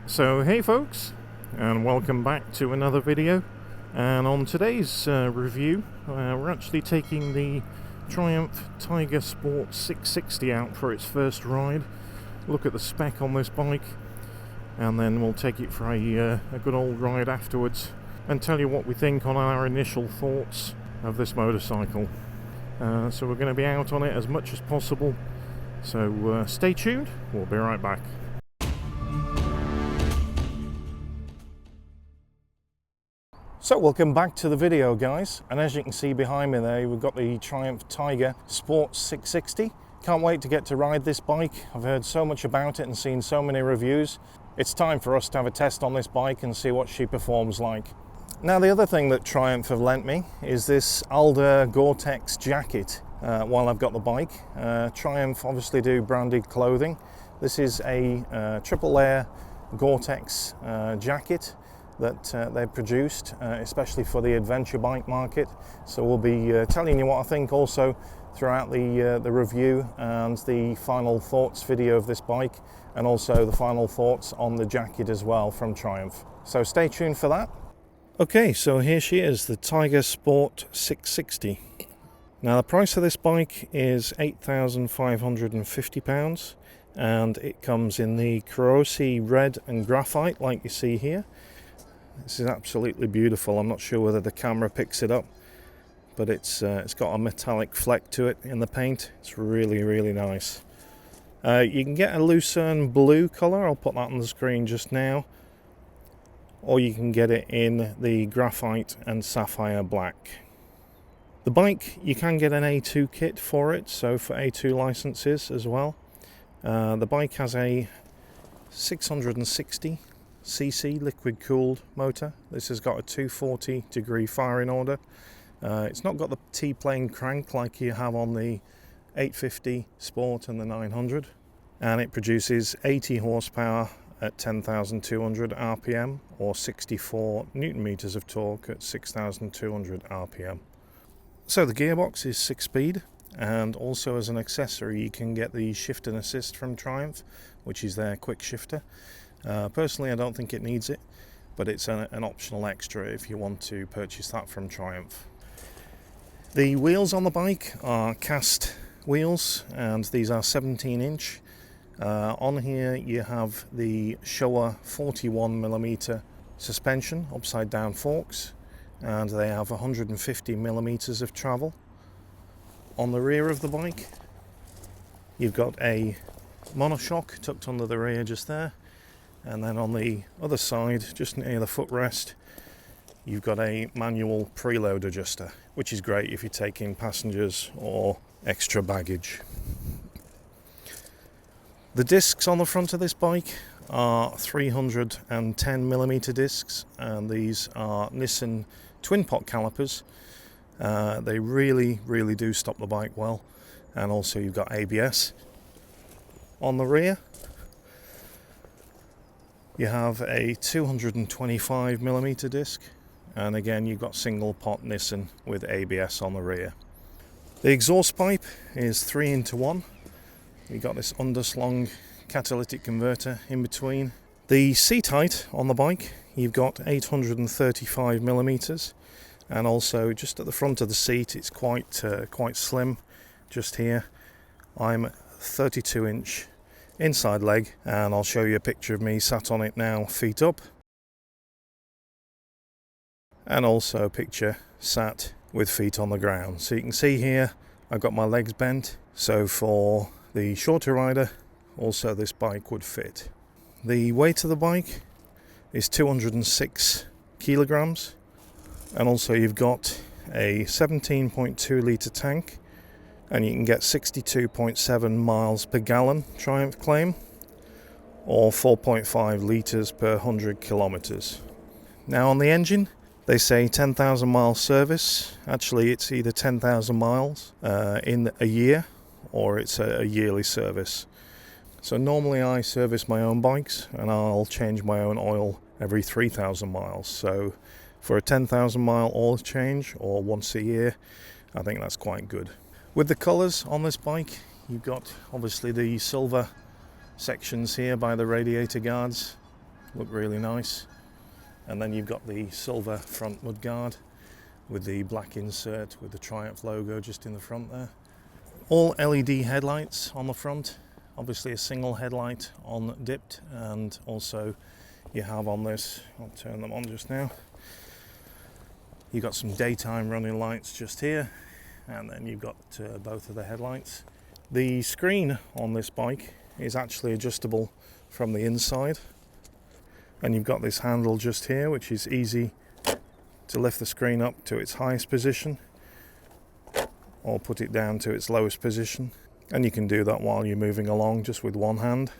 So hey folks, and welcome back to another video. And on today's review, we're actually taking the Triumph Tiger Sport 660 out for its first ride. Look at the spec on this bike, and then we'll take it for a good old ride afterwards and tell you what we think on our initial thoughts of this motorcycle. So we're going to be out on it as much as possible, so stay tuned, we'll be right back. So welcome back to the video, guys, and as you can see behind me there, we've got the Triumph Tiger Sport 660. Can't wait to get to ride this bike. I've heard so much about it and seen so many reviews. It's time for us to have a test on this bike and see what she performs like. Now, the other thing that Triumph have lent me is this Alder Gore-Tex jacket while I've got the bike. Triumph obviously do branded clothing. This is a triple layer Gore-Tex jacket that they've produced, especially for the adventure bike market. So we'll be telling you what I think also throughout the review and the final thoughts video of this bike, and also the final thoughts on the jacket as well from Triumph. So stay tuned for that. Okay, so here she is, the Tiger Sport 660. Now the price of this bike is £8,550, and it comes in the corrosive red and graphite like you see here. This is absolutely beautiful. I'm not sure whether the camera picks it up, but it's got a metallic fleck to it in the paint. It's really, really nice. You can get a Lucerne blue colour. I'll put that on the screen just now. Or you can get it in the graphite and sapphire black. The bike, you can get an A2 kit for it, so for A2 licenses as well. The bike has a 660 cc liquid cooled motor. This has got a 240 degree firing order. It's not got the T-plane crank like you have on the 850 Sport and the 900, and it produces 80 horsepower at 10,200 RPM or 64 newton meters of torque at 6,200 RPM. So the gearbox is 6-speed, and also as an accessory you can get the shift and assist from Triumph, which is their quick shifter. Personally, I don't think it needs it, but it's an optional extra if you want to purchase that from Triumph. The wheels on the bike are cast wheels, and these are 17-inch. On here you have the Showa 41mm suspension, upside down forks, and they have 150mm of travel. On the rear of the bike you've got a monoshock tucked under the rear just there. And then on the other side, just near the footrest, you've got a manual preload adjuster, which is great if you're taking passengers or extra baggage. The discs on the front of this bike are 310mm discs, and these are Nissan twin pot calipers. They really, really do stop the bike well, and also you've got ABS. On the rear you have a 225mm disc, and again you've got single pot Nissan with ABS on the rear. The exhaust pipe is 3-into-1. You've got this underslung catalytic converter in between. The seat height on the bike, you've got 835mm, and also just at the front of the seat it's quite slim just here. I'm 32-inch inside leg, and I'll show you a picture of me sat on it now, feet up, and also a picture sat with feet on the ground. So you can see here I've got my legs bent, so for the shorter rider also this bike would fit. The weight of the bike is 206 kilograms, and also you've got a 17.2 litre tank, and you can get 62.7 miles per gallon Triumph claim, or 4.5 litres per 100 kilometres. Now on the engine they say 10,000 mile service. Actually it's either 10,000 miles in a year, or it's a yearly service. So normally I service my own bikes and I'll change my own oil every 3,000 miles. So for a 10,000 mile oil change, or once a year, I think that's quite good. With the colours on this bike, you've got obviously the silver sections here by the radiator guards, look really nice. And then you've got the silver front mudguard with the black insert with the Triumph logo just in the front there. All LED headlights on the front, obviously a single headlight on dipped, and also you have on this, I'll turn them on just now, you've got some daytime running lights just here, and then you've got both of the headlights. The screen on this bike is actually adjustable from the inside, and you've got this handle just here which is easy to lift the screen up to its highest position or put it down to its lowest position, and you can do that while you're moving along just with one hand.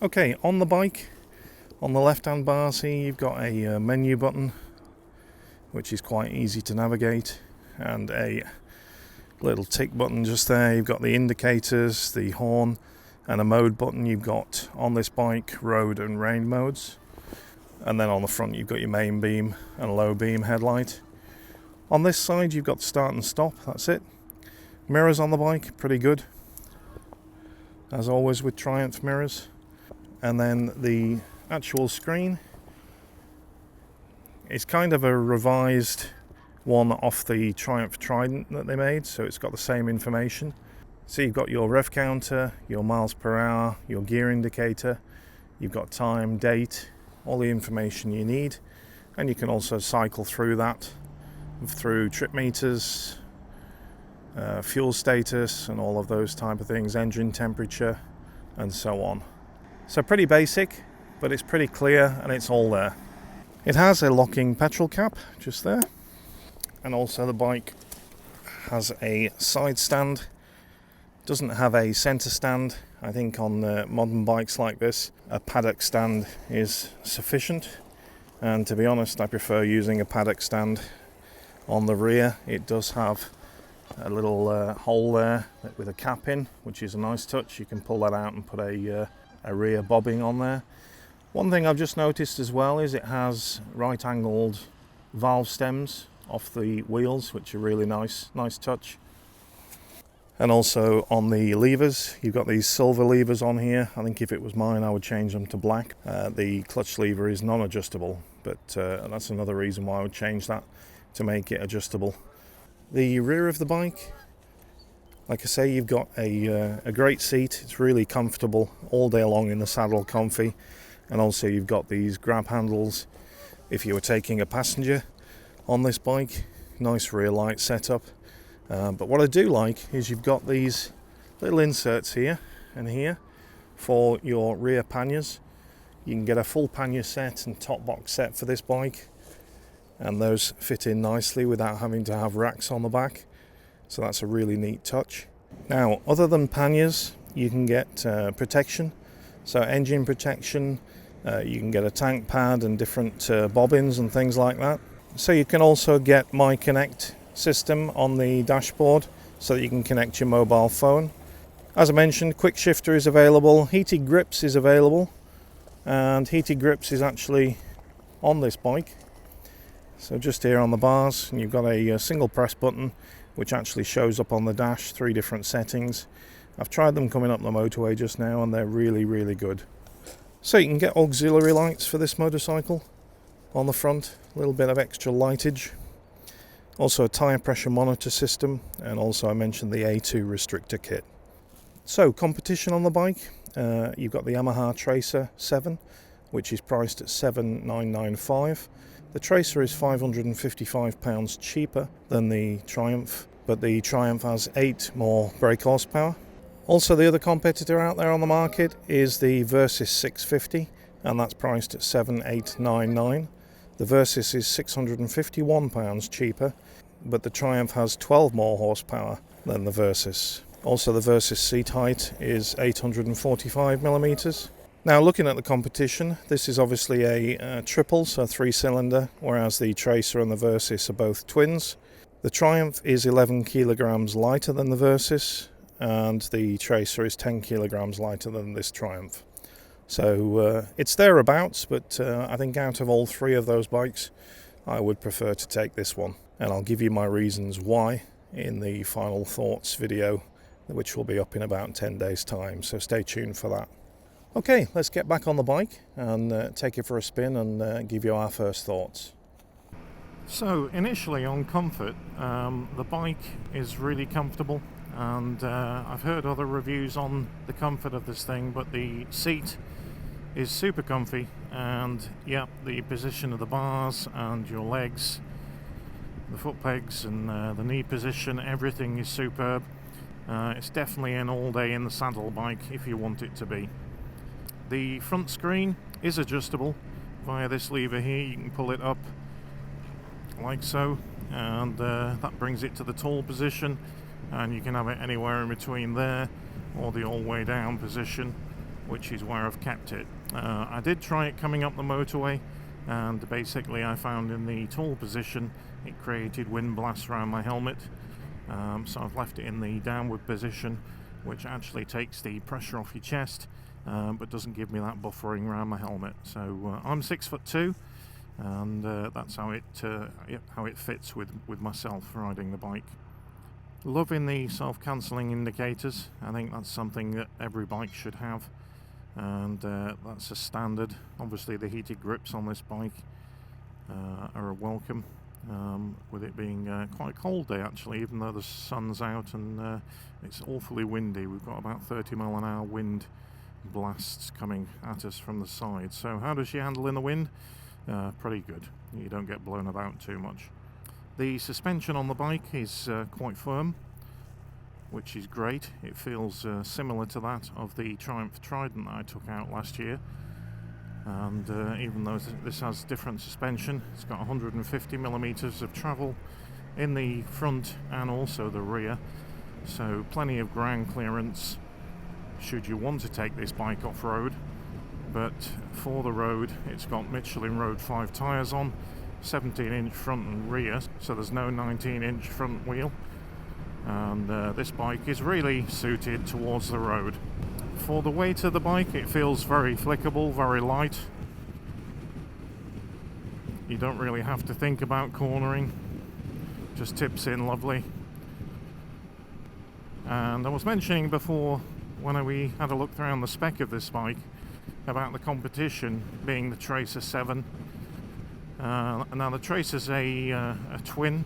Okay, on the bike, on the left hand bars here you've got a menu button which is quite easy to navigate, and a little tick button just there. You've got the indicators, the horn, and a mode button. You've got on this bike road and rain modes, and then on the front you've got your main beam and low beam headlight. On this side you've got start and stop, that's it. Mirrors on the bike, pretty good, as always with Triumph mirrors. And then the actual screen is kind of a revised one off the Triumph Trident that they made, so it's got the same information. So you've got your rev counter, your miles per hour, your gear indicator, you've got time, date, all the information you need, and you can also cycle through that through trip meters, fuel status and all of those type of things, engine temperature and so on. So pretty basic, but it's pretty clear and it's all there. It has a locking petrol cap just there, and also the bike has a side stand. Doesn't have a center stand. I think on modern bikes like this a paddock stand is sufficient, and to be honest I prefer using a paddock stand. On the rear it does have a little hole there with a cap in, which is a nice touch. You can pull that out and put a rear bobbing on there. One thing I've just noticed as well is it has right angled valve stems off the wheels, which are really nice touch. And also on the levers, you've got these silver levers on here. I think if it was mine I would change them to black. The clutch lever is non-adjustable, but that's another reason why I would change that, to make it adjustable. The rear of the bike, like I say, you've got a great seat. It's really comfortable all day long in the saddle, comfy. And also you've got these grab handles if you were taking a passenger on this bike. Nice rear light setup. But what I do like is you've got these little inserts here and here for your rear panniers. You can get a full pannier set and top box set for this bike, and those fit in nicely without having to have racks on the back. So that's a really neat touch. Now, other than panniers, you can get protection. So engine protection, you can get a tank pad and different bobbins and things like that. So you can also get My Connect system on the dashboard so that you can connect your mobile phone. As I mentioned, quick shifter is available, heated grips is available, and heated grips is actually on this bike. So just here on the bars, and you've got a single press button which actually shows up on the dash, 3 different settings. I've tried them coming up the motorway just now and they're really good. So you can get auxiliary lights for this motorcycle on the front, a little bit of extra lightage. Also a tyre pressure monitor system, and also I mentioned the A2 restrictor kit. So competition on the bike, you've got the Yamaha Tracer 7, which is priced at $7,995. The Tracer is £555 cheaper than the Triumph, but the Triumph has 8 more brake horsepower. Also, the other competitor out there on the market is the Versys 650, and that's priced at $7,899. The Versys is £651 cheaper, but the Triumph has 12 more horsepower than the Versys. Also, the Versys seat height is 845mm. Now, looking at the competition, this is obviously a triple, so 3-cylinder, whereas the Tracer and the Versys are both twins. The Triumph is 11 kilograms lighter than the Versys, and the Tracer is 10 kilograms lighter than this Triumph. So it's thereabouts, but I think out of all 3 of those bikes, I would prefer to take this one. And I'll give you my reasons why in the final thoughts video, which will be up in about 10 days time, so stay tuned for that. Okay, let's get back on the bike and take it for a spin and give you our first thoughts. So initially on comfort, the bike is really comfortable, and I've heard other reviews on the comfort of this thing, but the seat is super comfy, and yep, the position of the bars and your legs, the foot pegs and the knee position, everything is superb. It's definitely an all day in the saddle bike if you want it to be. The front screen is adjustable via this lever here. You can pull it up like so, and that brings it to the tall position, and you can have it anywhere in between there or the all way down position, which is where I've kept it. I did try it coming up the motorway, and basically I found in the tall position it created wind blasts around my helmet, so I've left it in the downward position, which actually takes the pressure off your chest, but doesn't give me that buffering around my helmet. So I'm 6'2", and that's how it fits with myself riding the bike. Loving the self-cancelling indicators. I think that's something that every bike should have, and that's a standard. Obviously the heated grips on this bike are a welcome, with it being quite a cold day actually, even though the sun's out and it's awfully windy. We've got about 30 mile an hour wind blasts coming at us from the side. So how does she handle in the wind? Pretty good. You don't get blown about too much. The suspension on the bike is quite firm, which is great. It feels similar to that of the Triumph Trident that I took out last year, and even though this has different suspension, it's got 150 millimeters of travel in the front and also the rear, so plenty of ground clearance should you want to take this bike off-road. But for the road, it's got Michelin Road 5 tyres on, 17-inch front and rear, so there's no 19-inch front wheel, and this bike is really suited towards the road. For the weight of the bike, it feels very flickable, very light. You don't really have to think about cornering, just tips in lovely. And I was mentioning before, when we had a look around the spec of this bike, about the competition being the Tracer 7. Now the Tracer's a twin,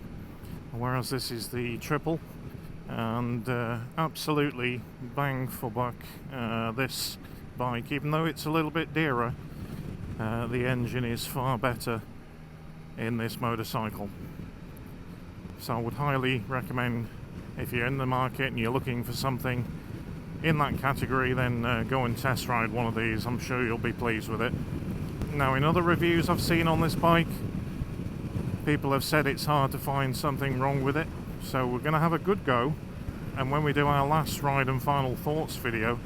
whereas this is the triple, and absolutely bang for buck, this bike, even though it's a little bit dearer, the engine is far better in this motorcycle. So I would highly recommend, if you're in the market and you're looking for something in that category, then go and test ride one of these. I'm sure you'll be pleased with it. Now, in other reviews I've seen on this bike, people have said it's hard to find something wrong with it, so we're going to have a good go, and when we do our last ride and final thoughts video,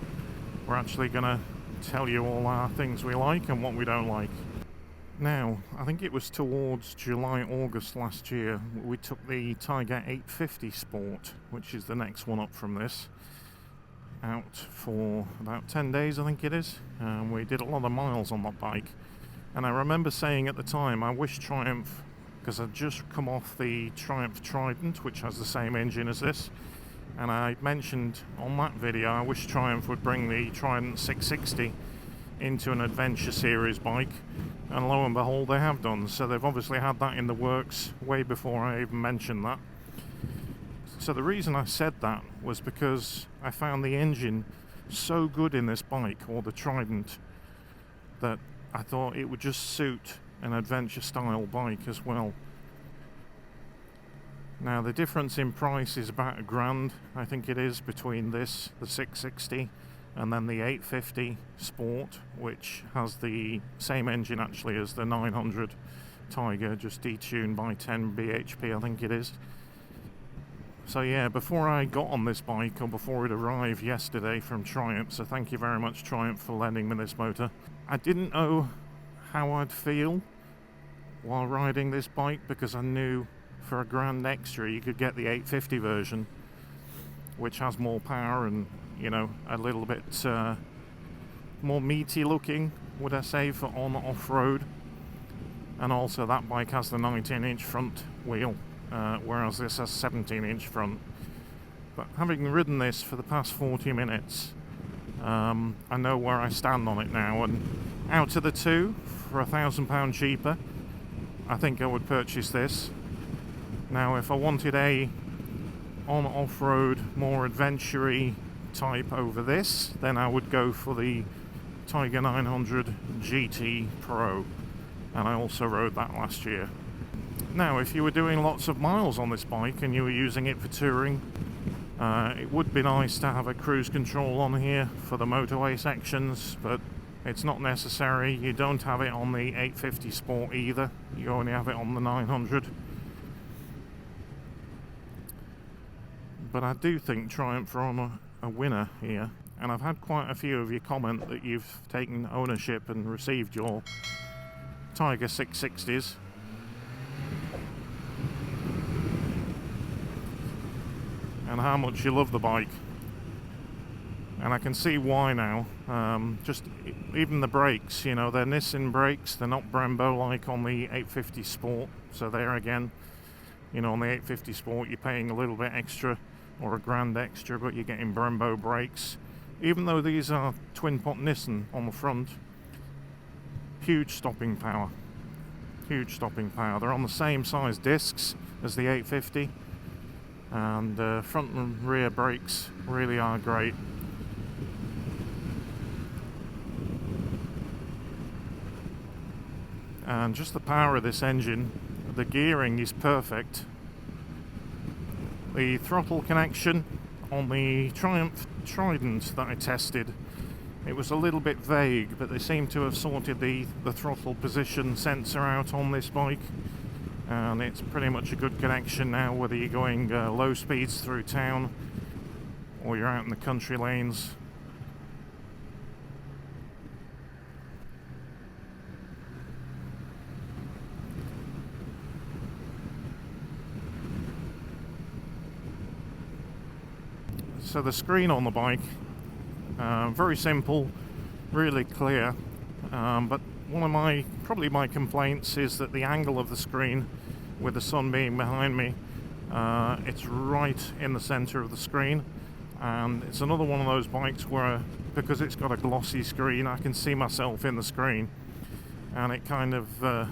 we're actually going to tell you all our things we like and what we don't like. Now, I think it was towards July, August last year, we took the Tiger 850 Sport, which is the next one up from this, out for about 10 days, I think it is, and we did a lot of miles on that bike. And I remember saying at the time, I wish Triumph, because I'd just come off the Triumph Trident, which has the same engine as this, and I mentioned on that video I wish Triumph would bring the Trident 660 into an adventure series bike, and lo and behold they have done. So they've obviously had that in the works way before I even mentioned that. So the reason I said that was because I found the engine so good in this bike, or the Trident, that I thought it would just suit an adventure style bike as well. Now the difference in price is about £1,000, I think it is, between this, the 660, and then the 850 Sport, which has the same engine actually as the 900 Tiger, just detuned by 10 bhp, I think it is. So yeah, before I got on this bike, or before it arrived yesterday from Triumph, so thank you very much Triumph for lending me this motor, I didn't know how I'd feel while riding this bike, because I knew for £1,000 extra you could get the 850 version, which has more power and, you know, a little bit more meaty looking, would I say, for on off-road. And also that bike has the 19-inch front wheel, whereas this has 17-inch front. But having ridden this for the past 40 minutes, I know where I stand on it now, and out of the two, for £1,000 cheaper, I think I would purchase this. Now if I wanted a on off-road, more adventure-y type over this, then I would go for the Tiger 900 GT Pro, and I also rode that last year. Now if you were doing lots of miles on this bike and you were using it for touring, it would be nice to have a cruise control on here for the motorway sections, but it's not necessary. You don't have it on the 850 Sport either, you only have it on the 900. But I do think Triumph are on a winner here, and I've had quite a few of you comment that you've taken ownership and received your Tiger 660s. And how much you love the bike. And I can see why now. Just even the brakes, you know, they're Nissan brakes, they're not Brembo like on the 850 Sport. So there again, you know, on the 850 Sport you're paying a little bit extra, or £1,000 extra, but you're getting Brembo brakes. Even though these are twin pot Nissan on the front, huge stopping power. Huge stopping power. They're on the same size discs as the 850, and front and rear brakes really are great. And just the power of this engine, the gearing is perfect. The throttle connection on the Triumph Trident that I tested, it was a little bit vague, but they seem to have sorted the throttle position sensor out on this bike, and it's pretty much a good connection now, whether you're going low speeds through town or you're out in the country lanes. So the screen on the bike, very simple, really clear, but one of probably my complaints is that the angle of the screen, with the sun being behind me, it's right in the center of the screen, and it's another one of those bikes where, because it's got a glossy screen, I can see myself in the screen, and it kind of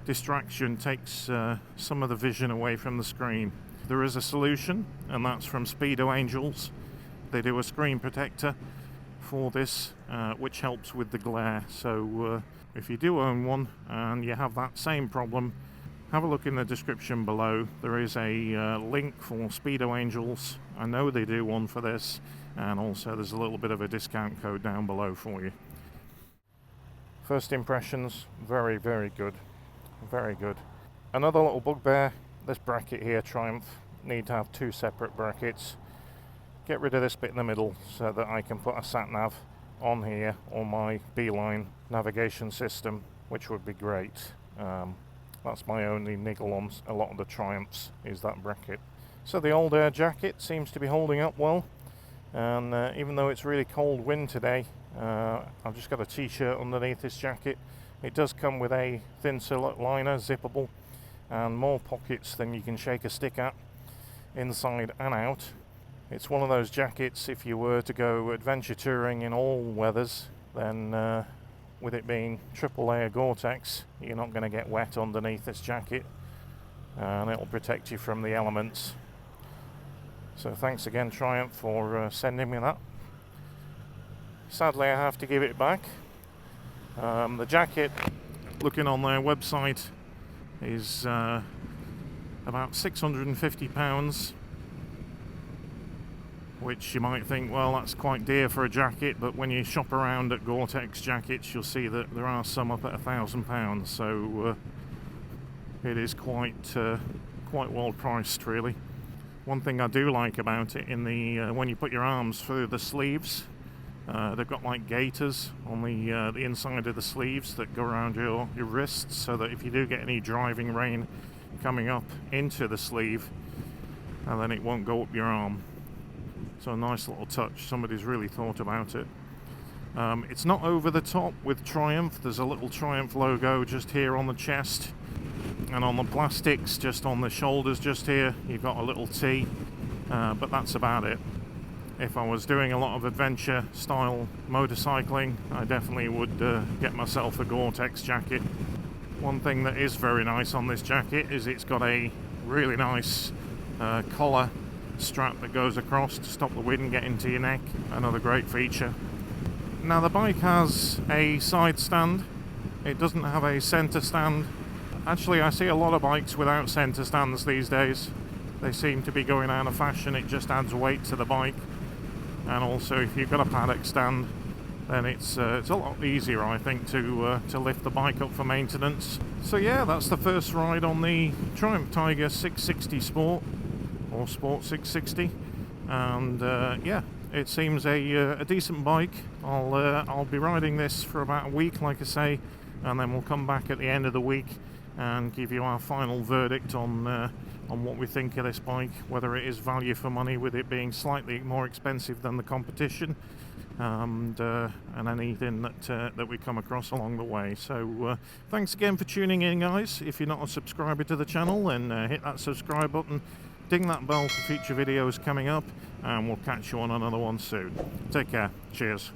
distraction takes some of the vision away from the screen. There is a solution, and that's from Speedo Angels. They do a screen protector for this, which helps with the glare. So if you do own one and you have that same problem, have a look in the description below. There is a link for Speedo Angels. I know they do one for this, and also there's a little bit of a discount code down below for you. First impressions, very, very good. Very good. Another little bugbear. This bracket here, Triumph, need to have two separate brackets. Get rid of this bit in the middle so that I can put a sat-nav on here on my Beeline navigation system, which would be great. That's my only niggle on a lot of the Triumphs, is that bracket. So the old air jacket seems to be holding up well, and even though it's really cold wind today, I've just got a t-shirt underneath this jacket. It does come with a thin silhouette liner, zippable, and more pockets than you can shake a stick at, inside and out. It's one of those jackets, if you were to go adventure touring in all weathers, then with it being triple layer Gore-Tex, you're not going to get wet underneath this jacket, and it'll protect you from the elements. So thanks again, Triumph, for sending me that. Sadly I have to give it back. The jacket, looking on their website, is about £650, which you might think, well, that's quite dear for a jacket, but when you shop around at Gore-Tex jackets, you'll see that there are some up at £1,000, so it is quite well priced, really. One thing I do like about it, in the when you put your arms through the sleeves, they've got like gaiters on the inside of the sleeves that go around your wrists, so that if you do get any driving rain coming up into the sleeve, and then it won't go up your arm. So a nice little touch. Somebody's really thought about it. It's not over the top with Triumph. There's a little Triumph logo just here on the chest, and on the plastics just on the shoulders just here you've got a little T, but that's about it. if I was doing a lot of adventure style motorcycling, I definitely would get myself a Gore-Tex jacket. One thing that is very nice on this jacket is it's got a really nice collar strap that goes across to stop the wind getting to your neck. Another great feature. Now the bike has a side stand. It doesn't have a center stand. Actually, I see a lot of bikes without center stands these days. They seem to be going out of fashion. It just adds weight to the bike. And also, if you've got a paddock stand, then it's a lot easier, I think, to lift the bike up for maintenance. So yeah, that's the first ride on the Triumph Tiger 660 Sport, or Sport 660, and yeah, it seems a decent bike. I'll be riding this for about a week, like I say, and then we'll come back at the end of the week and give you our final verdict on what we think of this bike, whether it is value for money with it being slightly more expensive than the competition, and anything that we come across along the way. So thanks again for tuning in, guys. If you're not a subscriber to the channel, then hit that subscribe button, ding that bell for future videos coming up, and we'll catch you on another one soon. Take care. Cheers.